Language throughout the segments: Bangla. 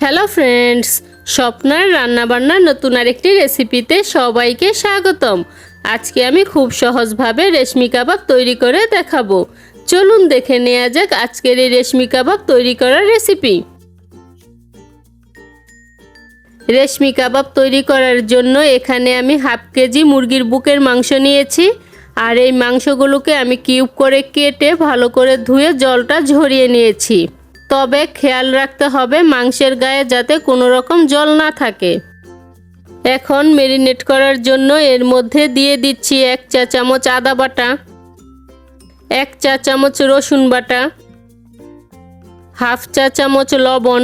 হ্যালো ফ্রেন্ডস, স্বপ্নার রান্নাবান্নার নতুন আরেকটি রেসিপিতে সবাইকে স্বাগতম। আজকে আমি খুব সহজভাবে রেশমি কাবাব তৈরি করে দেখাবো। চলুন দেখে নেওয়া যাক আজকের এই রেশমি কাবাব তৈরি করার রেসিপি। রেশমি কাবাব তৈরি করার জন্য এখানে আমি হাফ কেজি মুরগির বুকের মাংস নিয়েছি। আর এই মাংসগুলোকে আমি কিউব করে কেটে ভালো করে ধুয়ে জলটা ঝরিয়ে নিয়েছি। তবে খেয়াল রাখতে হবে মাংসের গায়ে যাতে কোনো রকম জল না থাকে। এখন ম্যারিনেট করার জন্য এর মধ্যে দিয়ে দিচ্ছি 1 চা চামচ আদা বাটা, 1 চা চামচ রসুন বাটা, হাফ চা চামচ লবণ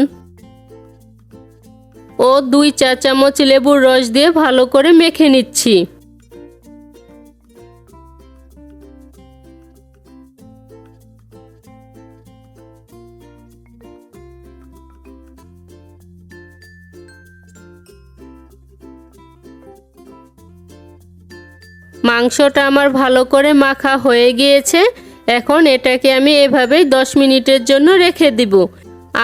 ও 2 চা চামচ লেবুর রস দিয়ে ভালো করে মেখে নিচ্ছি। মাংসটা আমার ভালো করে মাখা হয়ে গিয়েছে। এখন এটাকে আমি এভাবেই 10 মিনিটের জন্য রেখে দিব।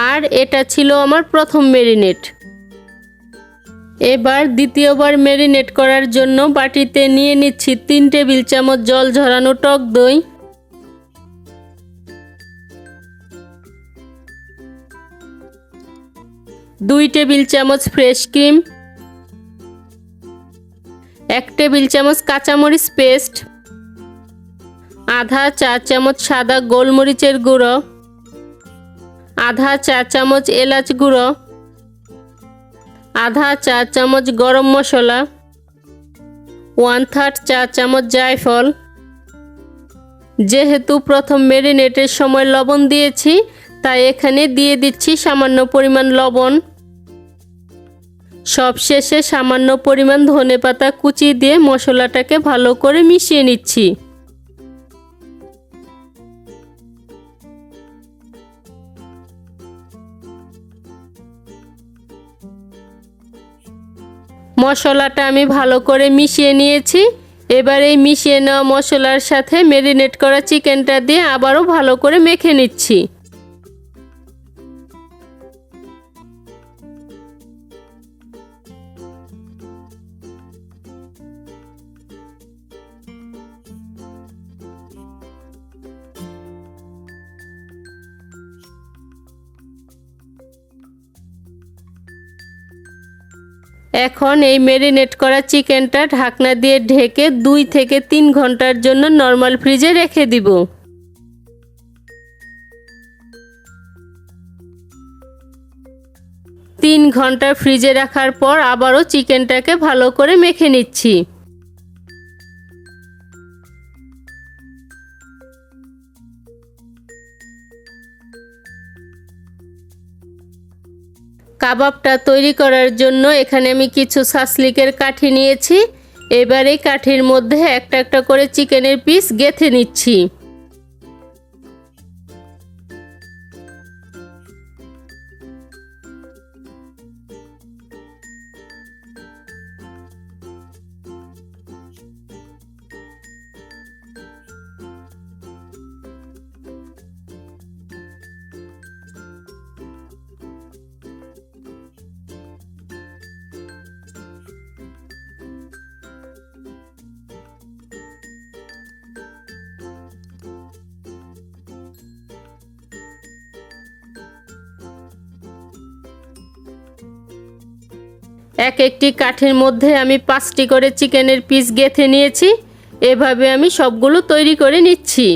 আর এটা ছিল আমার প্রথম ম্যারিনেট। এবার দ্বিতীয়বার ম্যারিনেট করার জন্য বাটিতে নিয়ে নিচ্ছি 3 টেবিল চামচ জল ঝরানো টক দই, 2 টেবিল চামচ ফ্রেশ ক্রিম, 1 টেবিল চামচ কাঁচামরিচ পেস্ট, আধা চা চামচ সাদা গোলমরিচের গুঁড়ো, আধা চা চামচ এলাচ গুঁড়ো, আধা চা চামচ গরম মশলা, 1/3 চা চামচ জায়ফল। যেহেতু প্রথম ম্যারিনেটের সময় লবণ দিয়েছি, তাই এখানে দিয়ে দিচ্ছি সামান্য পরিমাণ লবণ। সবশেষে সামান্য পরিমাণ ধনেপাতা কুচি দিয়ে মশলাটাকে ভালো করে মিশিয়ে নিচ্ছি। মশলাটা আমি ভালো করে মিশিয়ে নিয়েছি। এবার এই মিশিয়ে নেওয়া মশলার সাথে ম্যারিনেট করা চিকেনটা দিয়ে আবারও ভালো করে মেখে নিচ্ছি। এখন এই ম্যারিনেট করা চিকেনটা ঢাকনা দিয়ে ঢেকে 2 থেকে 3 ঘন্টার জন্য নরমাল ফ্রিজে রেখে দিব। 3 ঘন্টা ফ্রিজে রাখার পর আবারও চিকেনটাকে ভালো করে মেখে নিচ্ছি। কাবাবটা তৈরি করার জন্য এখানে আমি কিছু সাসলিকের কাঠি নিয়েছি। এবার এই কাঠির মধ্যে একটা একটা করে চিকেনের পিস গেঁথে নিচ্ছি। এক একটি কাঠির মধ্যে আমি 5টি করে চিকেনের পিস গেঁথে নিয়েছি। এভাবে আমি সবগুলো তৈরি করে নিচ্ছি।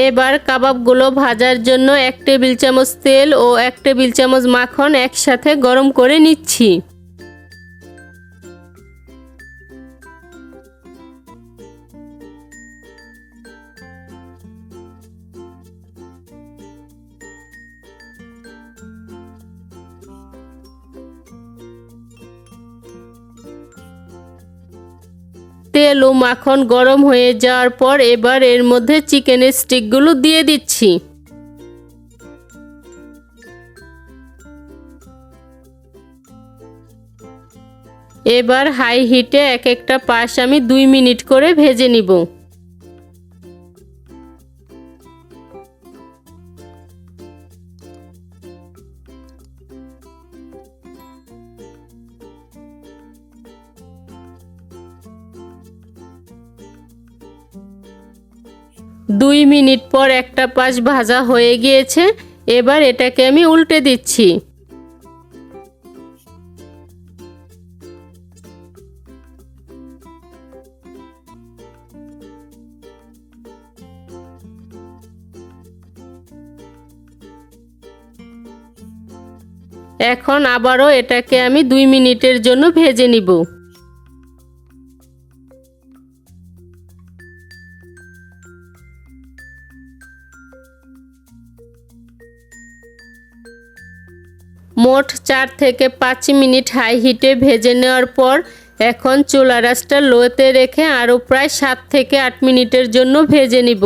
এবার কাবাবগুলো ভাজার জন্য 1 টেবিল চামচ তেল ও 1 টেবিল চামচ মাখন একসাথে গরম করে নিচ্ছি। তেল ও মাখন গরম হয়ে যাওয়ার পর এবার এর মধ্যে চিকেনের স্টিকগুলো দিয়ে দিচ্ছি। এবার হাই হিটে এক একটা পাশ আমি 2 মিনিট করে ভেজে নিব। দুই মিনিট পর একটা পাশ ভাজা হয়ে গিয়েছে। এবার এটাকে আমি উল্টে দিচ্ছি। এখন আবারও এটাকে আমি 2 মিনিটের জন্য ভেজে নিব। মোট 4 থেকে 5 মিনিট হাই হিটে ভেজে নেওয়ার পর এখন চুলার আঁচটা লোতে রেখে আরও প্রায় 7 থেকে 8 মিনিটের জন্য ভেজে নিব।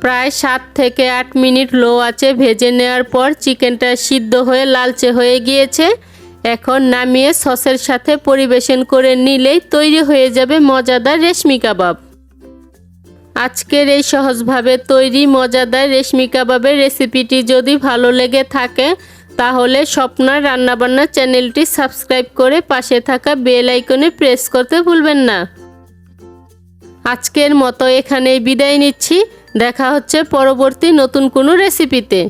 প্রায় 7 থেকে 8 মিনিট লো আঁচে ভেজে নেওয়ার পর চিকেনটা সিদ্ধ হয়ে লালচে হয়ে গিয়েছে। এখন নামিয়ে সসের সাথে পরিবেশন করে নিলেই তৈরি হয়ে যাবে মজাদার রেশমি কাবাব। আজকের এই সহজভাবে তৈরি মজাদার রেশমি কাবাবের রেসিপিটি যদি ভালো লেগে থাকে তাহলে স্বপ্নার রান্নাবান্না চ্যানেলটি সাবস্ক্রাইব করে পাশে থাকা বেল আইকনে প্রেস করতে ভুলবেন না। আজকের মতো এখানেই বিদায় নিচ্ছি। দেখা হচ্ছে পরবর্তী নতুন কোনো রেসিপিতে।